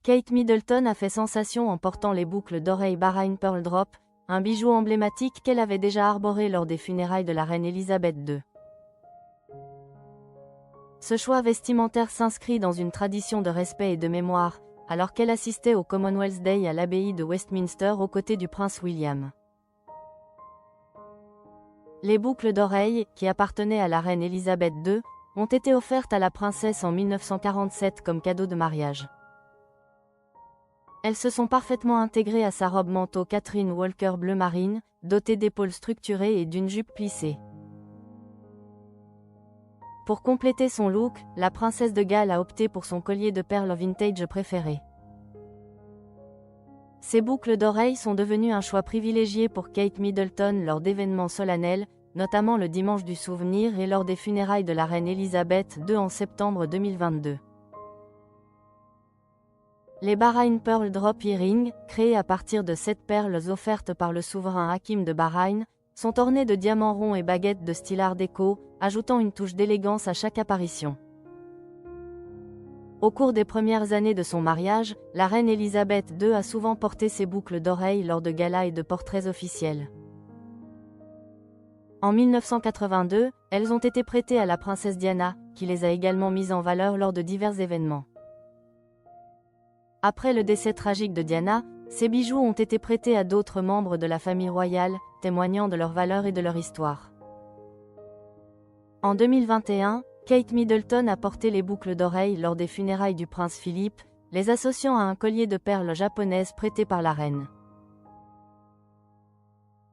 Kate Middleton a fait sensation en portant les boucles d'oreilles Bahrain Pearl Drop, un bijou emblématique qu'elle avait déjà arboré lors des funérailles de la reine Elisabeth II. Ce choix vestimentaire s'inscrit dans une tradition de respect et de mémoire, alors qu'elle assistait au Commonwealth Day à l'abbaye de Westminster aux côtés du prince William. Les boucles d'oreilles, qui appartenaient à la reine Elisabeth II, ont été offertes à la princesse en 1947 comme cadeau de mariage. Elles se sont parfaitement intégrées à sa robe manteau Catherine Walker bleu marine, dotée d'épaules structurées et d'une jupe plissée. Pour compléter son look, la princesse de Galles a opté pour son collier de perles vintage préféré. Ces boucles d'oreilles sont devenues un choix privilégié pour Kate Middleton lors d'événements solennels, notamment le dimanche du souvenir et lors des funérailles de la reine Elisabeth II en septembre 2022. Les Bahrain Pearl Drop Earrings, créés à partir de 7 perles offertes par le souverain Hakim de Bahreïn, sont ornés de diamants ronds et baguettes de style art déco, ajoutant une touche d'élégance à chaque apparition. Au cours des premières années de son mariage, la reine Elisabeth II a souvent porté ses boucles d'oreilles lors de galas et de portraits officiels. En 1982, elles ont été prêtées à la princesse Diana, qui les a également mises en valeur lors de divers événements. Après le décès tragique de Diana, ces bijoux ont été prêtés à d'autres membres de la famille royale, témoignant de leur valeur et de leur histoire. En 2021, Kate Middleton a porté les boucles d'oreilles lors des funérailles du prince Philippe, les associant à un collier de perles japonaises prêté par la reine.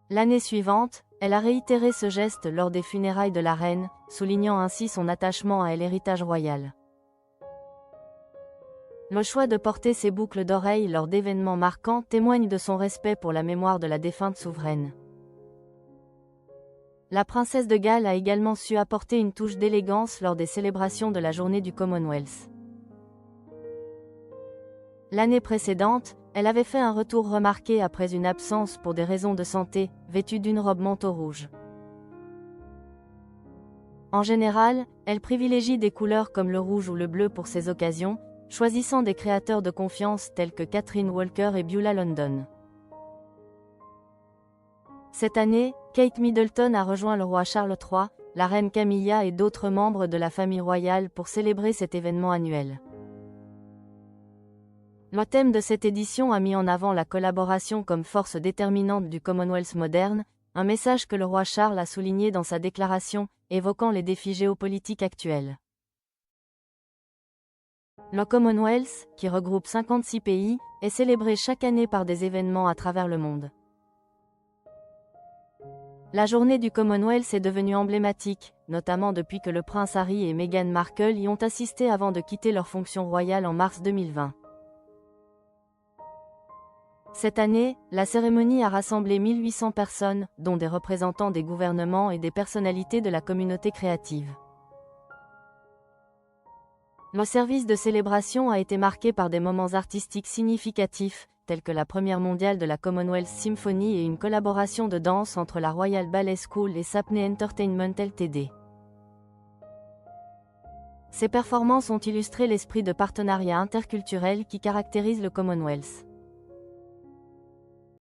L'année suivante, elle a réitéré ce geste lors des funérailles de la reine, soulignant ainsi son attachement à l'héritage royal. Le choix de porter ces boucles d'oreilles lors d'événements marquants témoigne de son respect pour la mémoire de la défunte souveraine. La princesse de Galles a également su apporter une touche d'élégance lors des célébrations de la journée du Commonwealth. L'année précédente, elle avait fait un retour remarqué après une absence pour des raisons de santé, vêtue d'une robe manteau rouge. En général, elle privilégie des couleurs comme le rouge ou le bleu pour ces occasions, choisissant des créateurs de confiance tels que Catherine Walker et Beulah London. Cette année, Kate Middleton a rejoint le roi Charles III, la reine Camilla et d'autres membres de la famille royale pour célébrer cet événement annuel. Le thème de cette édition a mis en avant la collaboration comme force déterminante du Commonwealth moderne, un message que le roi Charles a souligné dans sa déclaration, évoquant les défis géopolitiques actuels. Le Commonwealth, qui regroupe 56 pays, est célébré chaque année par des événements à travers le monde. La journée du Commonwealth est devenue emblématique, notamment depuis que le prince Harry et Meghan Markle y ont assisté avant de quitter leur fonction royale en mars 2020. Cette année, la cérémonie a rassemblé 1800 personnes, dont des représentants des gouvernements et des personnalités de la communauté créative. Le service de célébration a été marqué par des moments artistiques significatifs, tels que la première mondiale de la Commonwealth Symphony et une collaboration de danse entre la Royal Ballet School et Sapney Entertainment Ltd. Ces performances ont illustré l'esprit de partenariat interculturel qui caractérise le Commonwealth.